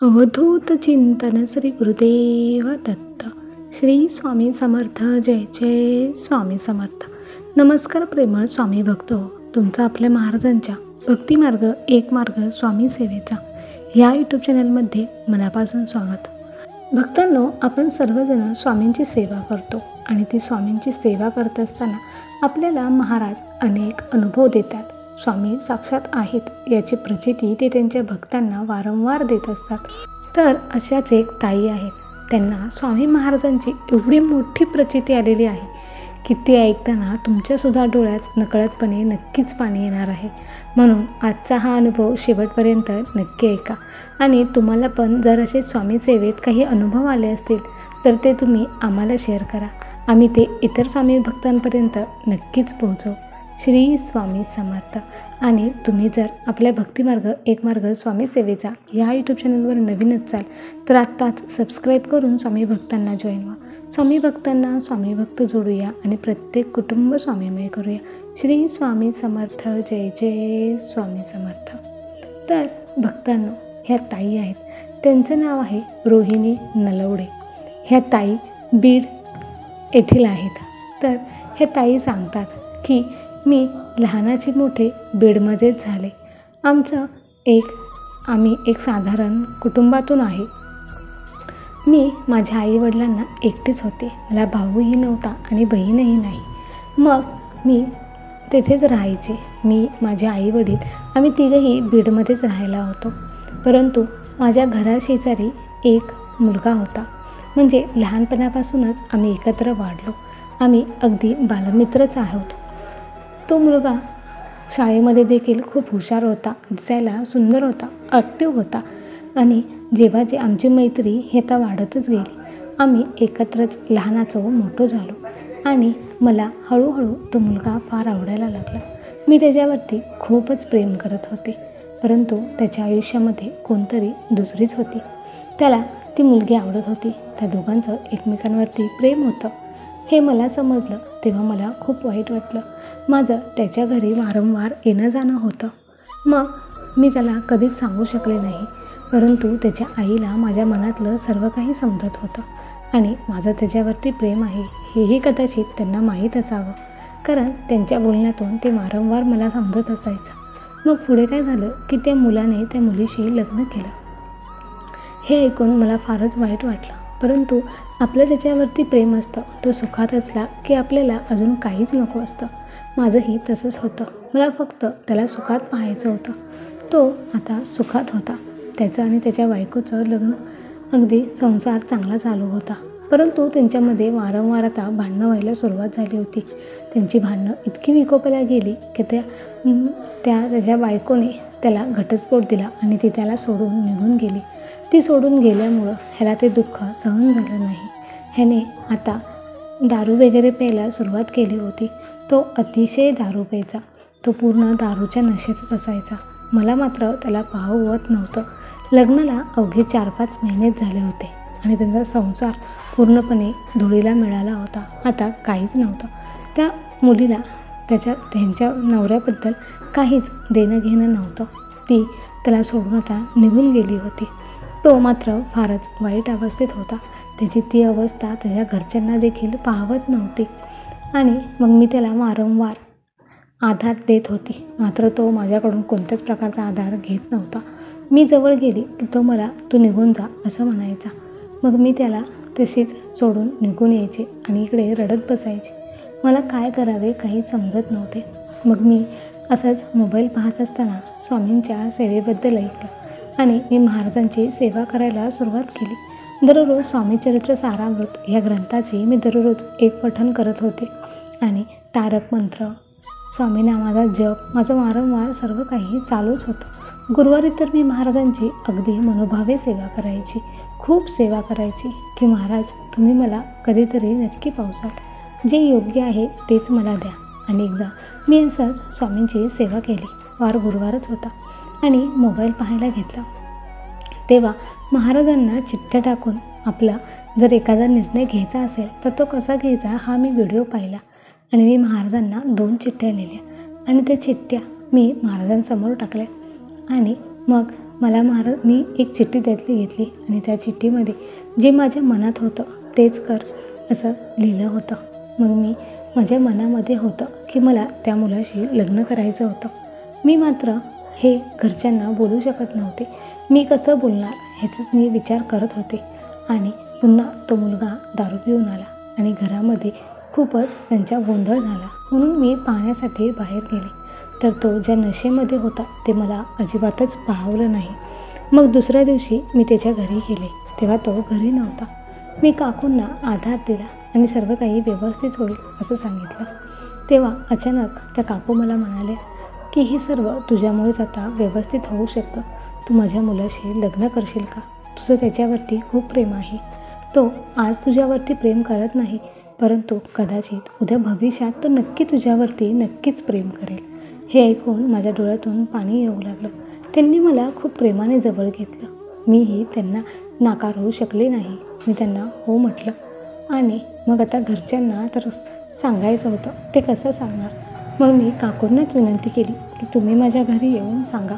अवधूत चिंतन श्री गुरुदेव दत्त. श्री स्वामी समर्थ. जय जय स्वामी समर्थ. नमस्कार प्रेमळ स्वामी भक्त हो. तुमचं आपल्या महाराजांच्या भक्तिमार्ग एक मार्ग स्वामी सेवेचा ह्या यूट्यूब चॅनलमध्ये मनापासून स्वागत. भक्तांनो, आपण सर्वजण स्वामींची सेवा करतो आणि ती स्वामींची सेवा करत असताना आपल्याला महाराज अनेक अनुभव देतात. स्वामी साक्षात आहेत याची प्रचिती ते त्यांच्या भक्तांना वारंवार देत असतात. तर अशाच एक ताई आहेत. त्यांना स्वामी महाराजांची एवढी मोठी प्रचिती आलेली आहे की ती ऐकताना तुमच्यासुद्धा डोळ्यात नकळतपणे नक्कीच पाणी येणार आहे. म्हणून आजचा हा अनुभव शेवटपर्यंत नक्की ऐका. आणि तुम्हाला पण जर असे स्वामी सेवेत काही अनुभव आले असतील तर ते तुम्ही आम्हाला शेअर करा. आम्ही ते इतर स्वामी भक्तांपर्यंत नक्कीच पोहोचवू. श्री स्वामी समर्थ. आणि तुम्ही जर आपल्या भक्तिमार्ग एक मार्ग स्वामी सेवेचा ह्या यूट्यूब चॅनलवर नवीन असाल तर आत्ताच सबस्क्राईब करून स्वामी भक्तांना जॉईन व्हा. स्वामी भक्तांना स्वामी भक्त जोडूया आणि प्रत्येक कुटुंब स्वामीमय करूया. श्री स्वामी समर्थ. जय जय स्वामी समर्थ. तर भक्तांनो, ह्या ताई आहेत. त्यांचं नाव आहे रोहिणी नलवडे. ह्या ताई बीड येथील आहेत. तर ह्या ताई सांगतात की मी लहानाचे मोठे बीडमध्येच झाले. आम्ही एक साधारण कुटुंबातून आहे. मी माझ्या आईवडिलांना एकटीच होते. मला भाऊही नव्हता आणि बहीणही नाही. मग मी तेथेच राहायचे. मी, माझे आईवडील आम्ही तिघंही बीडमध्येच राहायला होतो. परंतु माझ्या घराशेजारी एक मुलगा होता. म्हणजे लहानपणापासूनच आम्ही एकत्र वाढलो. आम्ही अगदी बालमित्रच आहोत. तो मुलगा शाळेमध्ये देखील खूप हुशार होता, दिसायला सुंदर होता, ॲक्टिव्ह होता. आणि जेव्हा आमची मैत्री हे आता वाढतच गेली. आम्ही एकत्रच लहानाचं मोठं झालो आणि मला हळूहळू तो मुलगा फार आवडायला लागला. मी त्याच्यावरती खूपच प्रेम करत होते. परंतु त्याच्या आयुष्यामध्ये कोणतरी दुसरीच होती. त्याला ती मुलगी आवडत होती. त्या दोघांचं एकमेकांवरती प्रेम होतं. हे मला समजलं तेव्हा मला खूप वाईट वाटलं. माझं त्याच्या घरी वारंवार येणं जाणं होतं. मग मी त्याला कधीच सांगू शकले नाही. परंतु त्याच्या आईला माझ्या मनातलं सर्व काही समजत होतं आणि माझं त्याच्यावरती प्रेम आहे हेही कदाचित त्यांना माहीत असावं, कारण त्यांच्या बोलण्यातून ते वारंवार मला समजत असायचं. मग पुढे काय झालं की त्या मुलाने त्या मुलीशी लग्न केलं. हे ऐकून मला फारच वाईट वाटलं. परंतु आपलं ज्याच्यावरती प्रेम असतं तो सुखात असला की आपल्याला अजून काहीच नको असतं. माझंही तसंच होतं. मला फक्त त्याला सुखात पाहायचं होतं. तो आता सुखात होता. त्याचं आणि त्याच्या बायकोचं लग्न, अगदी संसार चांगला चालू होता. परंतु त्यांच्यामध्ये वारंवार आता भांडणं व्हायला सुरुवात झाली होती. त्यांची भांडणं इतकी विकोपाला गेली की त्याच्या बायकोने त्याला घटस्फोट दिला आणि ती त्याला सोडून निघून गेली. ती सोडून गेल्यामुळं ह्याला ते दुःख सहन झालं नाही. ह्याने आता दारू वगैरे प्यायला सुरुवात केली होती. तो अतिशय दारू प्यायचा. तो पूर्ण दारूच्या नशेतच असायचा. मला मात्र त्याला पाहवत नव्हतं. लग्नाला अवघे 4-5 महिनेच झाले होते आणि त्यांचा संसार पूर्णपणे धुळीला मिळाला होता. आता काहीच नव्हतं. त्या मुलीला त्यांच्या नवऱ्याबद्दल काहीच देणं घेणं नव्हतं. ती त्याला सोडून आता निघून गेली होती. तो मात्र फारच वाईट अवस्थेत होता. त्याची ती अवस्था त्याच्या घरच्यांना देखील पाहवत नव्हती. आणि मग मी त्याला वारंवार आधार देत होती. मात्र तो माझ्याकडून कोणत्याच प्रकारचा आधार घेत नव्हता. मी जवळ गेली की तो मला तू निघून जा असं म्हणायचा. मग मी त्याला तशीच सोडून निघून यायचे आणि इकडे रडत बसायचे. मला काय करावे काही समजत नव्हते. मग मी असंच मोबाईल पाहत असताना स्वामींच्या सेवेबद्दल ऐकलं आणि मी महाराजांची सेवा करायला सुरुवात केली. दररोज स्वामीचरित्र सारामृत ह्या ग्रंथाचे मी दररोज एक पठण करत होते आणि तारक मंत्र, स्वामीनामाचा जप माझं वारंवार सर्व काही चालूच होतं. गुरुवारी तर मी महाराजांची अगदी मनोभावे सेवा करायची, खूप सेवा करायची की महाराज तुम्ही मला कधीतरी नक्की पावसाल. जे योग्य आहे तेच मला द्या. आणि एकदा मी असंच स्वामींची सेवा केली. गुरुवारच होता आणि मोबाईल पाहायला घेतला. तेव्हा महाराजांना चिठ्ठ्या टाकून आपला जर एखादा निर्णय घ्यायचा असेल तर तो कसा घ्यायचा हा मी व्हिडिओ पाहिला आणि मी महाराजांना 2 चिठ्ठ्या लिहिल्या आणि त्या चिठ्ठ्या मी महाराजांसमोर टाकल्या. आणि मग मी एक चिठ्ठी त्यातली घेतली आणि त्या चिठ्ठीमध्ये जे माझ्या मनात होतं तेच कर असं लिहिलं होतं. मग माझ्या मनामध्ये होतं की मला त्या मुलाशी लग्न करायचं होतं. मी मात्र हे घरच्यांना बोलू शकत नव्हते. मी कसं बोलणार ह्याचाच मी विचार करत होते. आणि पुन्हा तो मुलगा दारू पिऊन आला आणि घरामध्ये खूपच त्यांचा गोंधळ झाला. म्हणून मी पाहण्यासाठी बाहेर गेले, तर तो ज्या नशेमध्ये होता ते मला अजिबातच पाहवलं नाही. मग दुसऱ्या दिवशी मी त्याच्या घरी गेले, तेव्हा तो घरी नव्हता. मी काकूंना आधार दिला आणि सर्व काही व्यवस्थित होईल असं सांगितलं. तेव्हा अचानक त्या काकू मला म्हणाल्या की हे सर्व तुझ्यामुळेच आता व्यवस्थित होऊ शकतं. तू माझ्या मुलाशी लग्न करशील का? तुझं त्याच्यावरती खूप प्रेम आहे. तो आज तुझ्यावरती प्रेम करत नाही, परंतु कदाचित उद्या भविष्यात तो तुझ्यावरती नक्कीच प्रेम करेल. हे ऐकून माझ्या डोळ्यातून पाणी येऊ लागलं. त्यांनी मला खूप प्रेमाने जवळ घेतलं. मीही त्यांना नाकारू शकले नाही. मी त्यांना हो म्हटलं आणि मग आता घरच्यांना तर सांगायचं होतं, ते कसं सांगणार? मग मी काकूंनाच विनंती केली की तुम्ही माझ्या घरी येऊन सांगा.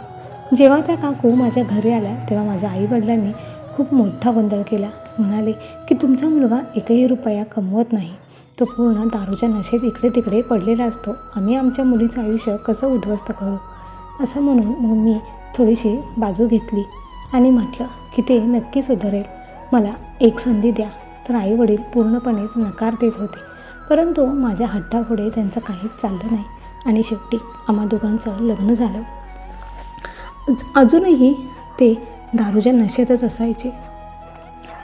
जेव्हा त्या काकू माझ्या घरी आल्या तेव्हा माझ्या आईवडिलांनी खूप मोठा गोंधळ केला. म्हणाले की तुमचा मुलगा एकही रुपया कमवत नाही, तो पूर्ण दारूच्या नशेत इकडे तिकडे पडलेला असतो. आम्ही आमच्या मुलीचं आयुष्य कसं उद्ध्वस्त करू? असं म्हणून मग मी थोडीशी बाजू घेतली आणि म्हटलं की ते नक्की सुधारेल, मला एक संधी द्या. तर आईवडील पूर्णपणेच नकार देत होते, परंतु माझ्या हट्टापुढे त्यांचं काहीच चाललं नाही आणि शेवटी आम्हा दोघांचं लग्न झालं. अजूनही ते दारूच्या नशेतच असायचे.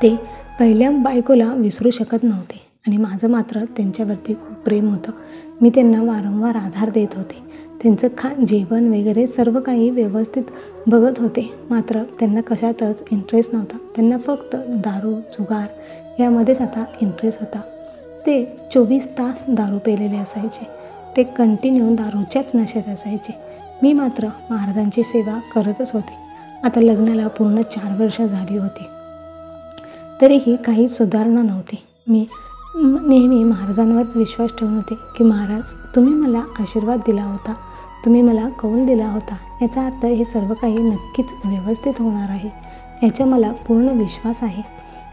ते पहिल्या बायकोला विसरू शकत नव्हते आणि माझं मात्र त्यांच्यावरती खूप प्रेम होतं. मी त्यांना वारंवार आधार देत होते. त्यांचं जेवण वगैरे सर्व काही व्यवस्थित बघत होते. मात्र त्यांना कशातच इंटरेस्ट नव्हता. त्यांना फक्त दारू जुगार यामध्येच आता इंटरेस्ट होता. ते 24 तास दारू पेलेले असायचे. ते कंटिन्यू दारूच्याच नशेत असायचे. मी मात्र महाराजांची सेवा करतच होते. आता लग्नाला पूर्ण 4 वर्ष झाली होती, तरीही काही सुधारणा नव्हती. मी नेहमी महाराजांवरच विश्वास ठेवून होते की महाराज, तुम्ही मला आशीर्वाद दिला होता, तुम्ही मला कौल दिला होता, याचा अर्थ हे सर्व काही नक्कीच व्यवस्थित होणार आहे, याचा मला पूर्ण विश्वास आहे.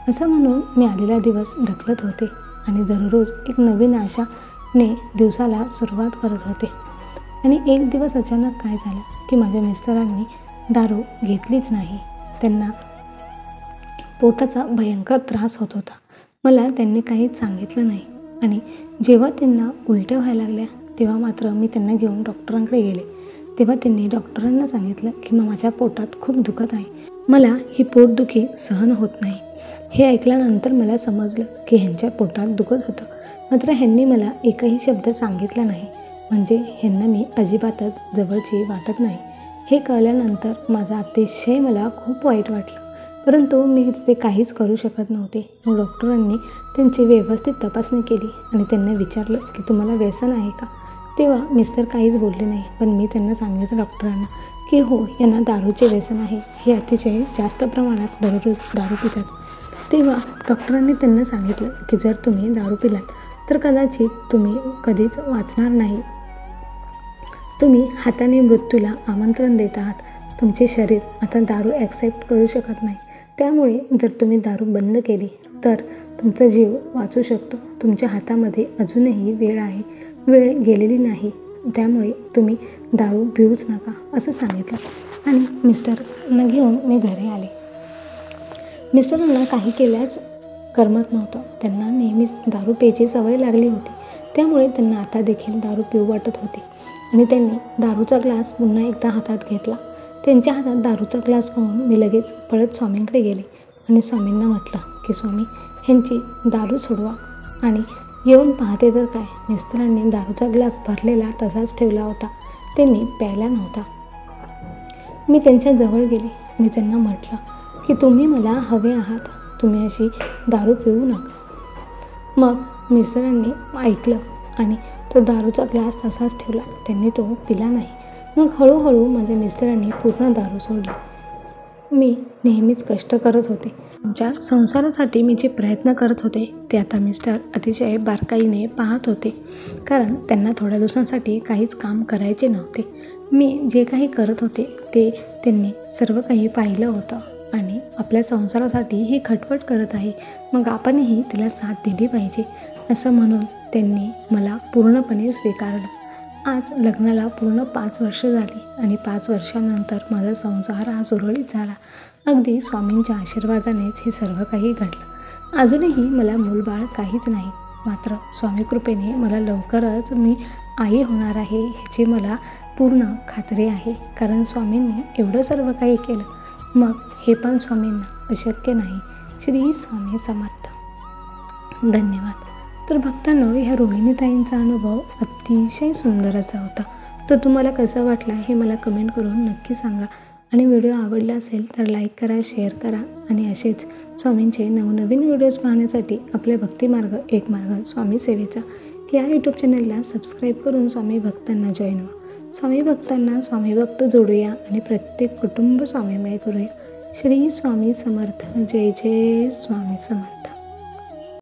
असं म्हणून मी आलेला दिवस ढकलत होते आणि दररोज एक नवीन आशाने दिवसाला सुरुवात करत होते. आणि एक दिवस अचानक काय झालं की माझ्या मिस्टरांनी दारू घेतलीच नाही. त्यांना पोटाचा भयंकर त्रास होत होता. मला त्यांनी काहीच सांगितलं नाही आणि जेव्हा त्यांना उलट्या व्हायला लागल्या तेव्हा मात्र मी त्यांना घेऊन डॉक्टरांकडे गेले. तेव्हा त्यांनी डॉक्टरांना सांगितलं की माझ्या पोटात खूप दुखत आहे, मला ही पोटदुखी सहन होत नाही. हे ऐकल्यानंतर मला समजलं की ह्यांच्या पोटात दुखत होतं, मात्र ह्यांनी मला एकही शब्द सांगितला नाही. म्हणजे ह्यांना मी अजिबातच जवळची वाटत नाही. हे कळल्यानंतर माझा अतिशय मला खूप वाईट वाटलं, परंतु मी ते काहीच करू शकत नव्हते. मग डॉक्टरांनी त्यांची व्यवस्थित तपासणी केली आणि त्यांना विचारलं की तुम्हाला व्यसन आहे का? तेव्हा मिस्टर काहीच बोलले नाही, पण मी त्यांना सांगितलं डॉक्टरांना की हो, यांना दारूचे व्यसन आहे, हे अतिशय जास्त प्रमाणात दररोज दारू पितात. तेव्हा डॉक्टरांनी त्यांना सांगितलं की जर तुम्ही दारू पिलात तर कदाचित तुम्ही कधीच वाचणार नाही. तुम्ही हाताने मृत्यूला आमंत्रण देत आहात. तुमचे शरीर आता दारू ॲक्सेप्ट करू शकत नाही. त्यामुळे जर तुम्ही दारू बंद केली तर तुमचा जीव वाचू शकतो. तुमच्या हातामध्ये अजूनही वेळ आहे, वेळ गेलेली नाही. त्यामुळे तुम्ही दारू पिऊच नका असं सांगितलं आणि मिस्टरना घेऊन मी घरी आले. मिस्टरांना काही केल्याच करमत नव्हतं. त्यांना नेहमीच दारू प्यायची सवय लागली होती, त्यामुळे त्यांना आता देखील दारू पिऊ वाटत होती आणि त्यांनी दारूचा ग्लास पुन्हा एकदा हातात घेतला. त्यांच्या हातात दारूचा ग्लास पाहून मी लगेच पळत स्वामींकडे गेले आणि स्वामींना म्हटलं की स्वामी, ह्यांची दारू सोडवा. आणि येऊन पाहते तर काय, मिस्टरांनी दारूचा ग्लास भरलेला तसाच ठेवला होता, त्यांनी प्यायला नव्हता. मी त्यांच्या जवळ गेले आणि त्यांना म्हटलं की तुम्ही मला हवे आहात, तुम्ही अशी दारू पिऊ नका. मग मिस्टरांनी ऐकलं आणि तो दारूचा ग्लास तसाच ठेवला, त्यांनी तो पिला नाही. मग हळूहळू माझ्या मिस्टरांनी पूर्ण दारू सोडली. मी नेहमीच कष्ट करत होते. आमच्या संसारासाठी मी जे प्रयत्न करत होते ते आता मिस्टर अतिशय बारकाईने पाहत होते, कारण त्यांना थोड्या दिवसांसाठी काहीच काम करायचे नव्हते. मी जे काही करत होते ते त्यांनी सर्व काही पाहिलं होतं आणि आपल्या संसारासाठी ही खटपट करत आहे, मग आपणही तिला साथ दिली पाहिजे असं म्हणून त्यांनी मला पूर्णपणे स्वीकारलं. आज लग्नाला पूर्ण 5 वर्ष झाली आणि 5 वर्षानंतर माझा संसार हा सुरळीत झाला. अगदी स्वामींच्या आशीर्वादानेच हे सर्व काही घडलं. अजूनही मला मूलबाळ काहीच नाही, मात्र स्वामी कृपेने मला लवकरच मी आई होणार आहे ह्याची मला पूर्ण खात्री आहे, कारण स्वामींनी एवढं सर्व काही केलं, मग हे पण स्वामींना अशक्य नाही. श्री स्वामी समर्थ. धन्यवाद. तर भक्तांनो, ह्या रोहिणीताईंचा अनुभव अतिशय सुंदर असा होता. तर तुम्हाला कसा वाटला हे मला कमेंट करून नक्की सांगा आणि व्हिडिओ आवडला असेल तर लाईक करा, शेअर करा आणि असेच स्वामींचे नवनवीन व्हिडिओज पाहण्यासाठी आपल्या भक्तिमार्ग एक मार्ग स्वामी सेवेचा या यूट्यूब चॅनलला सबस्क्राईब करून स्वामी भक्तांना जॉईन व्हा. स्वामी भक्तांना स्वामी भक्त जोडूया आणि प्रत्येक कुटुंब स्वामीमय करूया. श्री स्वामी समर्थ. जय जय स्वामी समर्थ.